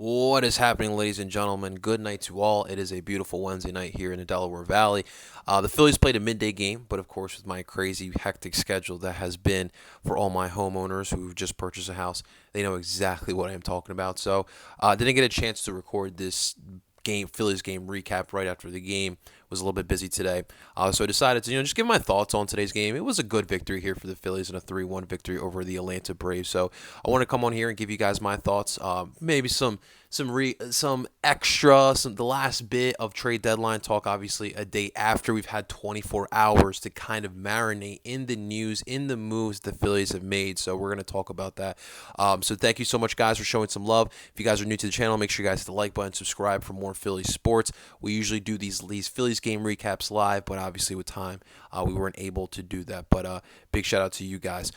What is happening, ladies and gentlemen? Good night to all. It is a beautiful Wednesday night here in the Delaware Valley. The Phillies played a midday game, but of course, with my crazy, hectic schedule that has been for all my homeowners who've just purchased a house, they know exactly what I am talking about. So, didn't get a chance to record this Phillies game recap right after the game. Was a little bit busy today, so I decided to just give my thoughts on today's game. It was a good victory here for the Phillies and a 3-1 victory over the Atlanta Braves. So I want to come on here and give you guys my thoughts. Maybe some extra, the last bit of trade deadline talk. Obviously, a day after we've had 24 hours to kind of marinate in the news, in the moves the Phillies have made. So we're going to talk about that. So thank you so much, guys, for showing some love. If you guys are new to the channel, make sure you guys hit the like button, subscribe for more Phillies sports. We usually do these Phillies game recaps live, but obviously with time, we weren't able to do that. But big shout out to you guys.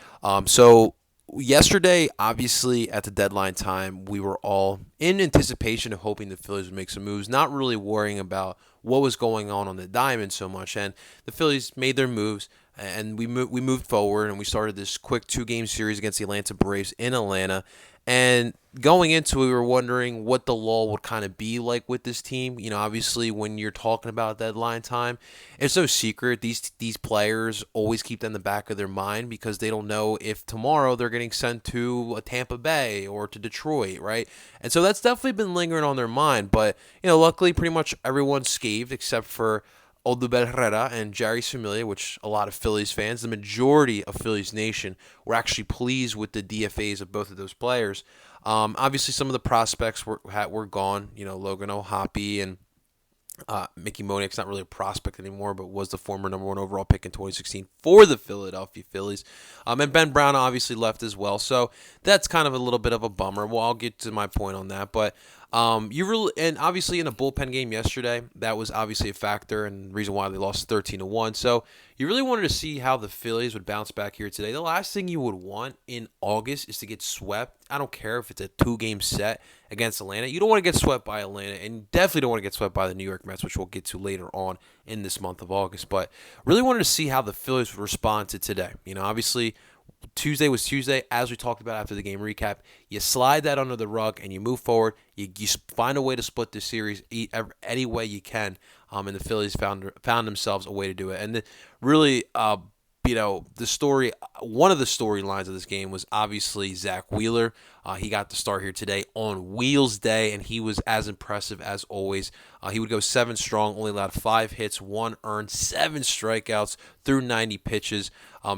So yesterday, obviously at the deadline time, we were all in anticipation of hoping the Phillies would make some moves, not really worrying about what was going on the diamond so much. And the Phillies made their moves, and we moved forward, and we started this quick 2-game series against the Atlanta Braves in Atlanta. And going into it, we were wondering what the lull would kind of be like with this team. Obviously, when you're talking about deadline time, it's no secret these players always keep that in the back of their mind because they don't know if tomorrow they're getting sent to a Tampa Bay or to Detroit, right? And so that's definitely been lingering on their mind. But luckily, pretty much everyone's scathed except for Odubel Herrera and Jerry Familia, which a lot of Phillies fans, the majority of Phillies Nation, were actually pleased with the DFAs of both of those players. Obviously, some of the prospects were gone. Logan O'Hoppe and Mickey Moniak's not really a prospect anymore, but was the former number 1 overall pick in 2016 for the Philadelphia Phillies. And Ben Brown obviously left as well, so that's kind of a little bit of a bummer. Well, I'll get to my point on that, but and obviously in a bullpen game yesterday, that was obviously a factor and reason why they lost 13-1. So you really wanted to see how the Phillies would bounce back here today. The last thing you would want in August is to get swept. I don't care if it's a 2-game set against Atlanta. You don't want to get swept by Atlanta, and you definitely don't want to get swept by the New York Mets, which we'll get to later on in this month of August. But really wanted to see how the Phillies would respond to today. Obviously, Tuesday was Tuesday, as we talked about after the game recap. You slide that under the rug and you move forward. You find a way to split the series any way you can. And the Phillies found themselves a way to do it. And really, the story, one of the storylines of this game was obviously Zach Wheeler. He got the start here today on Wheels Day, and he was as impressive as always. He would go 7 strong, only allowed 5 hits, 1 earned, 7 strikeouts through 90 pitches.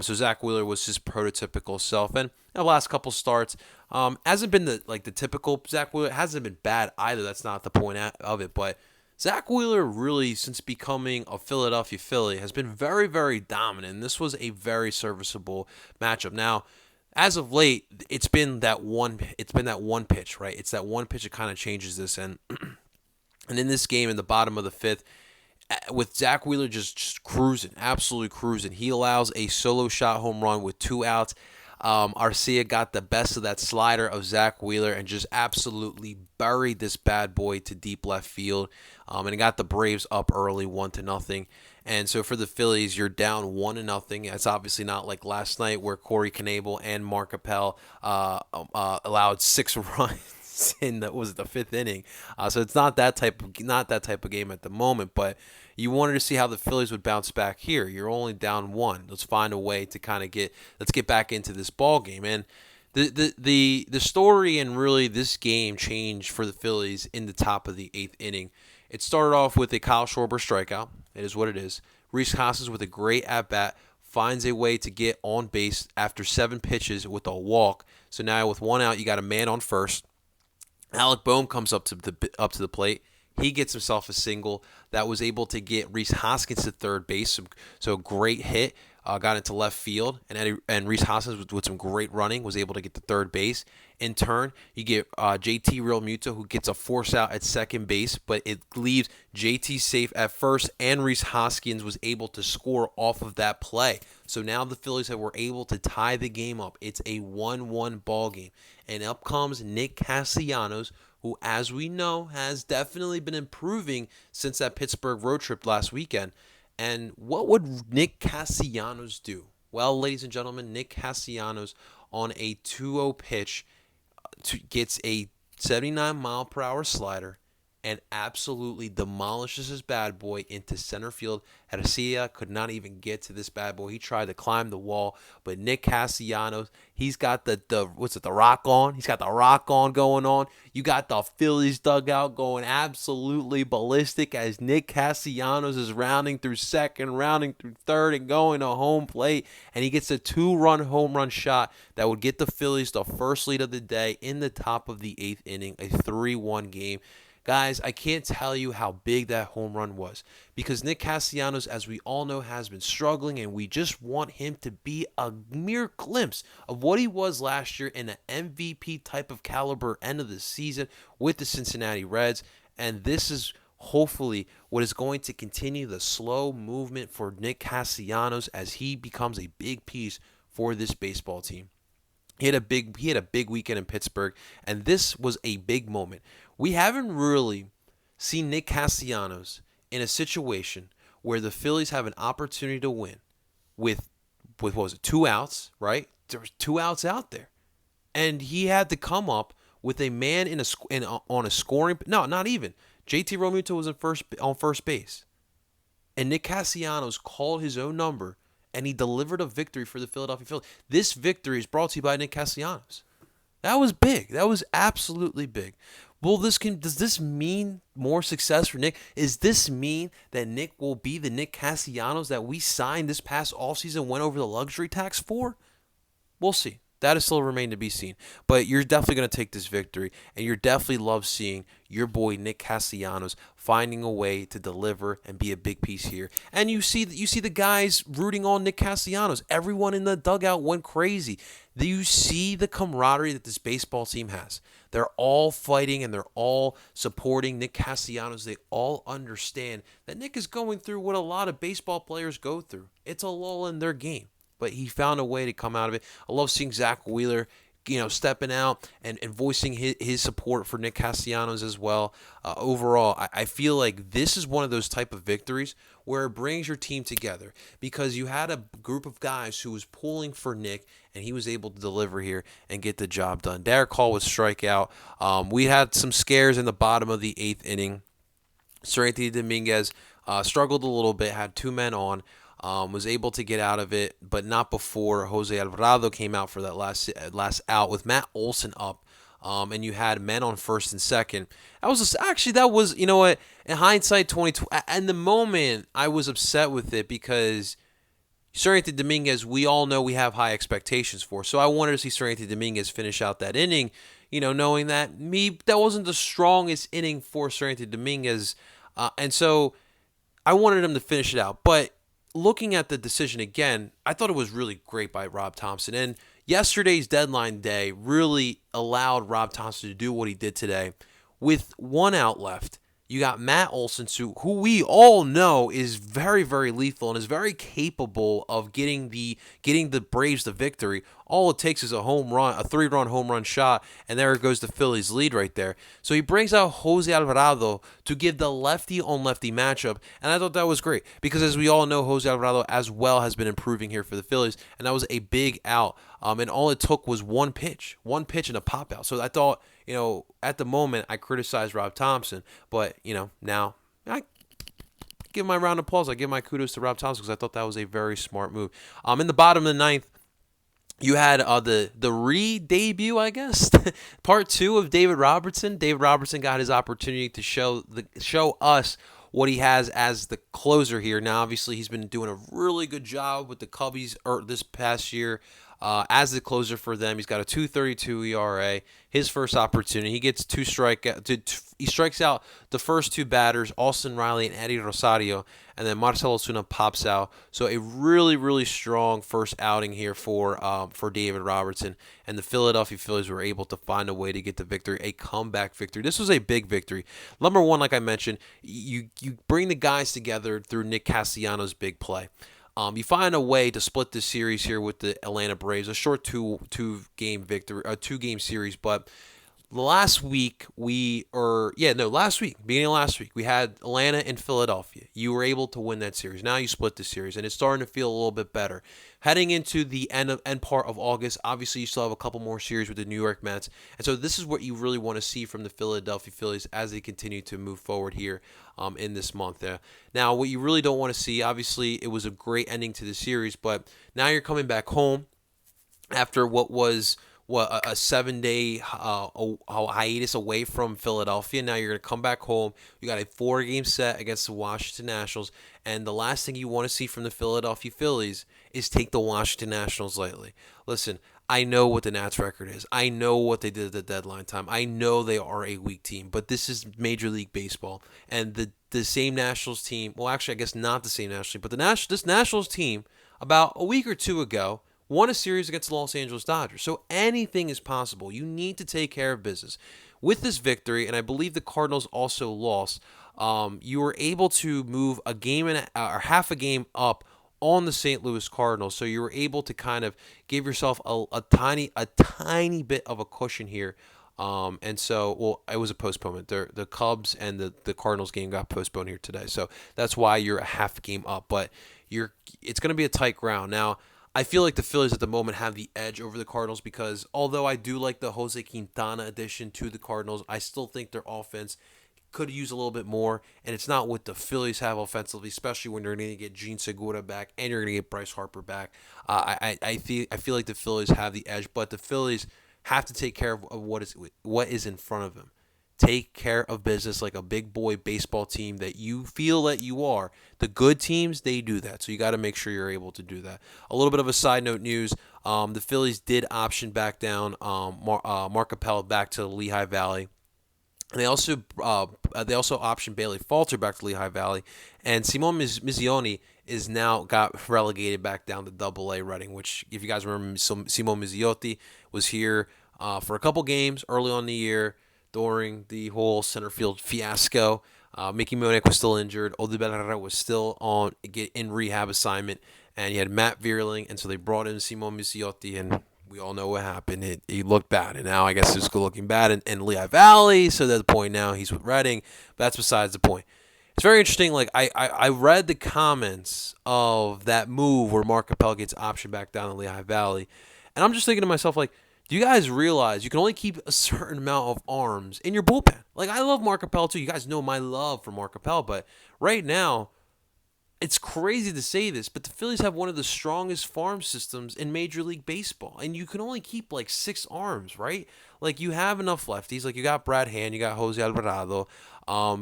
So Zach Wheeler was his prototypical self, and the last couple starts hasn't been the typical Zach Wheeler. It hasn't been bad either. That's not the point of it, but Zach Wheeler really, since becoming a Philadelphia Philly, has been very, very dominant. And this was a very serviceable matchup. Now, as of late, it's been that one pitch, right? It's that one pitch that kind of changes this. And in this game, in the bottom of the 5th, with Zach Wheeler just cruising, absolutely cruising, he allows a solo shot home run with 2 outs. Arcia got the best of that slider of Zach Wheeler and just absolutely buried this bad boy to deep left field. And it got the Braves up early, 1-0. And so for the Phillies, you're down 1-0. It's obviously not like last night where Corey Knebel and Mark Appel allowed 6 runs in the 5th inning. So it's not that type of game at the moment, but you wanted to see how the Phillies would bounce back here. You're only down 1. Let's find a way to kind of let's get back into this ball game. And the story and really this game changed for the Phillies in the top of the 8th inning. It started off with a Kyle Schwarber strikeout. It is what it is. Rhys Hoskins with a great at-bat finds a way to get on base after 7 pitches with a walk. So now with 1 out, you got a man on first. Alec Boehm comes up to the plate. He gets himself a single that was able to get Rhys Hoskins to third base. So great hit. Got into left field, and Rhys Hoskins with some great running was able to get to third base. In turn, you get JT Realmuto, who gets a force out at second base, but it leaves JT safe at first, and Rhys Hoskins was able to score off of that play. So now the Phillies were able to tie the game up. It's a 1-1 ball game, and up comes Nick Castellanos, who, as we know, has definitely been improving since that Pittsburgh road trip last weekend. And what would Nick Castellanos do? Well, ladies and gentlemen, Nick Castellanos on a 2-0 pitch gets a 79-mile-per-hour slider, and absolutely demolishes his bad boy into center field. Garcia could not even get to this bad boy. He tried to climb the wall, but Nick Castellanos, he's got the rock on. He's got the rock on going on. You got the Phillies dugout going absolutely ballistic as Nick Castellanos is rounding through second, rounding through third, and going to home plate, and he gets a 2-run home run shot that would get the Phillies the first lead of the day in the top of the 8th inning, a 3-1 game. Guys, I can't tell you how big that home run was because Nick Castellanos, as we all know, has been struggling, and we just want him to be a mere glimpse of what he was last year in an MVP type of caliber end of the season with the Cincinnati Reds. And this is hopefully what is going to continue the slow movement for Nick Castellanos as he becomes a big piece for this baseball team. He had a big weekend in Pittsburgh, and this was a big moment. We haven't really seen Nick Castellanos in a situation where the Phillies have an opportunity to win with what was it, 2 outs, right? There was 2 outs out there, and he had to come up with a man on a scoring. No, not even. JT Realmuto was on first base, and Nick Castellanos called his own number, and he delivered a victory for the Philadelphia Phillies. This victory is brought to you by Nick Castellanos. That was big. That was absolutely big. Does this mean more success for Nick? Does this mean that Nick will be the Nick Castellanos that we signed this past offseason, went over the luxury tax for? We'll see. That is still remain to be seen. But you're definitely going to take this victory, and you're definitely love seeing your boy Nick Castellanos finding a way to deliver and be a big piece here. And you see the guys rooting on Nick Castellanos. Everyone in the dugout went crazy. You see the camaraderie that this baseball team has. They're all fighting and they're all supporting Nick Castellanos. They all understand that Nick is going through what a lot of baseball players go through. It's a lull in their game, but he found a way to come out of it. I love seeing Zach Wheeler, stepping out and voicing his support for Nick Castellanos as well. Overall, I feel like this is one of those type of victories where it brings your team together because you had a group of guys who was pulling for Nick, and he was able to deliver here and get the job done. Derek Hall was strikeout. We had some scares in the bottom of the 8th inning. Seranthony Dominguez struggled a little bit, had 2 men on. Was able to get out of it, but not before Jose Alvarado came out for that last out with Matt Olson up, and you had men on first and second. That was you know what, in hindsight 2020, in the moment I was upset with it because Seranthony Dominguez, we all know we have high expectations for, so I wanted to see Seranthony Dominguez finish out that inning, knowing that that wasn't the strongest inning for Seranthony Dominguez, and so I wanted him to finish it out, but looking at the decision again, I thought it was really great by Rob Thompson. And yesterday's deadline day really allowed Rob Thompson to do what he did today. With 1 out left, you got Matt Olson, who we all know is very, very lethal and is very capable of getting the Braves the victory. All it takes is a 3-run home run shot, and there goes the Phillies' lead right there. So he brings out Jose Alvarado to give the lefty-on-lefty matchup, and I thought that was great because, as we all know, Jose Alvarado as well has been improving here for the Phillies, and that was a big out. And all it took was one pitch and a pop out. So I thought, at the moment, I criticized Rob Thompson, but, now I give my round of applause. I give my kudos to Rob Thompson because I thought that was a very smart move. In the bottom of the 9th, you had the re-debut, I guess, part 2 of David Robertson. David Robertson got his opportunity to show us what he has as the closer here. Now, obviously, he's been doing a really good job with the Cubbies this past year. As the closer for them, he's got a 2.32 ERA. His first opportunity, he gets he strikes out the first 2 batters, Austin Riley and Eddie Rosario, and then Marcell Ozuna pops out. So a really, really strong first outing here for David Robertson, and the Philadelphia Phillies were able to find a way to get the victory, a comeback victory. This was a big victory. Number one, like I mentioned, you bring the guys together through Nick Castellanos' big play. You find a way to split this series here with the Atlanta Braves, a short two game series, but last week last week, beginning of last week, we had Atlanta and Philadelphia. You were able to win that series. Now you split the series, and it's starting to feel a little bit better. Heading into the end part of August, obviously you still have a couple more series with the New York Mets, and so this is what you really want to see from the Philadelphia Phillies as they continue to move forward here in this month. Now, what you really don't want to see, obviously, it was a great ending to the series, but now you're coming back home after what was a 7 day hiatus away from Philadelphia. Now you're going to come back home. You got a 4 game set against the Washington Nationals. And the last thing you want to see from the Philadelphia Phillies is take the Washington Nationals lightly. Listen, I know what the Nats record is. I know what they did at the deadline time. I know they are a weak team, but this is Major League Baseball. And the same Nationals team, well, actually, I guess not the same Nationals team, but this Nationals team about a week or two ago won a series against the Los Angeles Dodgers. So anything is possible. You need to take care of business. With this victory, and I believe the Cardinals also lost, you were able to move a game or half a game up on the St. Louis Cardinals. So you were able to kind of give yourself a tiny bit of a cushion here. It was a postponement. The Cubs and the Cardinals game got postponed here today. So that's why you're a half game up. But it's going to be a tight ground. Now, I feel like the Phillies at the moment have the edge over the Cardinals because although I do like the Jose Quintana addition to the Cardinals, I still think their offense could use a little bit more, and it's not what the Phillies have offensively, especially when you're going to get Gene Segura back and you're going to get Bryce Harper back. I feel like the Phillies have the edge, but the Phillies have to take care of what is in front of them. Take care of business like a big boy baseball team that you feel that you are. The good teams, they do that. So you got to make sure you're able to do that. A little bit of a side note news. The Phillies did option back down Mark Appel back to the Lehigh Valley. And they also optioned Bailey Falter back to Lehigh Valley. And Simone Mizzioni is now got relegated back down to Double-A Reading, which, if you guys remember, Simone Mizziotti was here for a couple games early on in the year during the whole center field fiasco. Mickey Moniak was still injured. Odubel was still in rehab assignment. And you had Matt Vierling, and so they brought in Simone Mizziotti, and we all know what happened. He looked bad, and now I guess it's looking bad in Lehigh Valley, so at the point now he's with Reading. That's besides the point. It's very interesting. Like I read the comments of that move where Mark Appel gets optioned back down to Lehigh Valley, and I'm just thinking to myself, like, do you guys realize you can only keep a certain amount of arms in your bullpen? Like, I love Mark Appel too. You guys know my love for Mark Appel, but right now, it's crazy to say this, but the Phillies have one of the strongest farm systems in Major League Baseball, and you can only keep like 6 arms, right? Like, you have enough lefties. Like, you got Brad Hand, you got Jose Alvarado,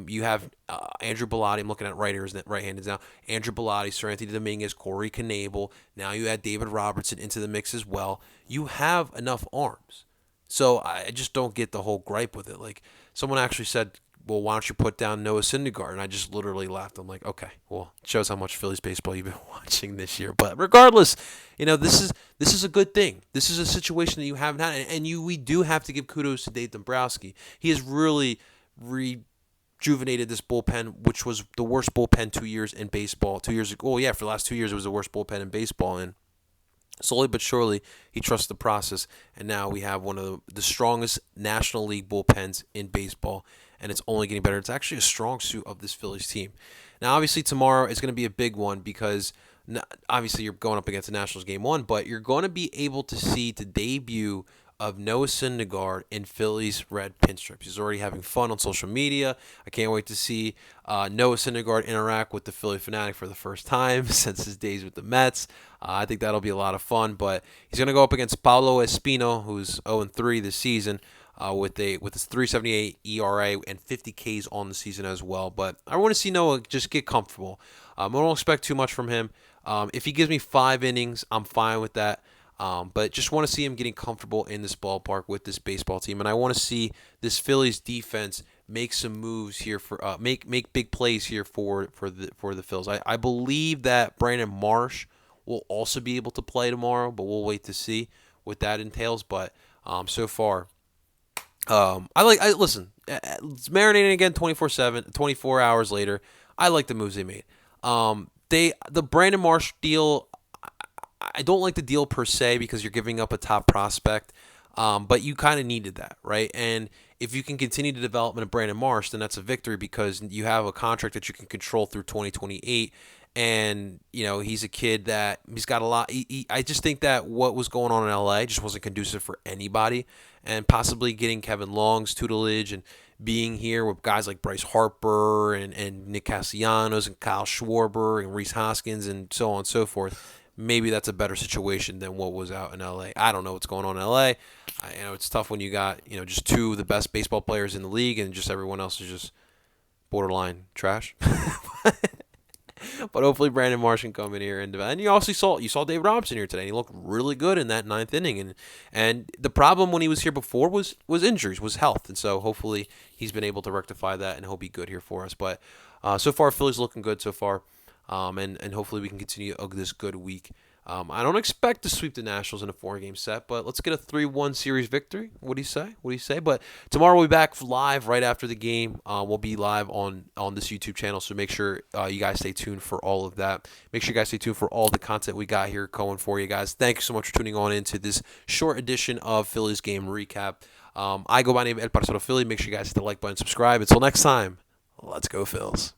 you have Andrew Bellotti. I'm looking at right-handed now. Andrew Bellotti, Sir Anthony Dominguez, Corey Knebel. Now you add David Robertson into the mix as well. You have enough arms. So I just don't get the whole gripe with it. Like, someone actually said, well, why don't you put down Noah Syndergaard? And I just literally laughed. I'm like, okay, well, it shows how much Phillies baseball you've been watching this year. But regardless, this is a good thing. This is a situation that you haven't had, and we do have to give kudos to Dave Dombrowski. He has really rejuvenated this bullpen, which was the worst bullpen 2 years in baseball. 2 years ago, well, yeah, for the last 2 years, it was the worst bullpen in baseball, and slowly but surely, he trusts the process, and now we have one of the strongest National League bullpens in baseball, and it's only getting better. It's actually a strong suit of this Phillies team. Now, obviously, tomorrow is going to be a big one because obviously you're going up against the Nationals game 1, but you're going to be able to see the debut of Noah Syndergaard in Phillies red pinstripes. He's already having fun on social media. I can't wait to see Noah Syndergaard interact with the Philly fanatic for the first time since his days with the Mets. I think that'll be a lot of fun, but he's going to go up against Paulo Espino, who's 0-3 this season, with his 3.78 ERA and 50 Ks on the season as well. But I want to see Noah just get comfortable. I don't expect too much from him. If he gives me 5 innings, I'm fine with that. But just want to see him getting comfortable in this ballpark with this baseball team, and I want to see this Phillies defense make some moves here for make big plays here for the Phils. I believe that Brandon Marsh will also be able to play tomorrow, but we'll wait to see what that entails. But so far, listen. It's marinating again 24/7, 24 hours later. I like the moves they made. The Brandon Marsh deal. I don't like the deal per se because you're giving up a top prospect. But you kind of needed that, right? And if you can continue the development of Brandon Marsh, then that's a victory because you have a contract that you can control through 2028. And he's a kid that he's got a lot. I just think that what was going on in LA just wasn't conducive for anybody, and possibly getting Kevin Long's tutelage and being here with guys like Bryce Harper and Nick Castellanos and Kyle Schwarber and Reese Hoskins and so on and so forth. Maybe that's a better situation than what was out in LA. I don't know what's going on in LA. It's tough when you got just two of the best baseball players in the league and just everyone else is just borderline trash. But hopefully Brandon Marsh can come in here and you also saw Dave Robinson here today. And he looked really good in that ninth inning. And the problem when he was here before was injuries, was health. And so hopefully he's been able to rectify that and he'll be good here for us. But so far Philly's looking good so far. And hopefully we can continue this good week. I don't expect to sweep the Nationals in a 4-game set, but let's get a 3-1 series victory. What do you say? But tomorrow we'll be back live right after the game. We'll be live on this YouTube channel, so make sure you guys stay tuned for all of that. Make sure you guys stay tuned for all the content we got here going for you guys. Thank you so much for tuning on into this short edition of Phillies game recap. I go by the name of Parcero Philly. Make sure you guys hit the like button, subscribe. Until next time, let's go Phils.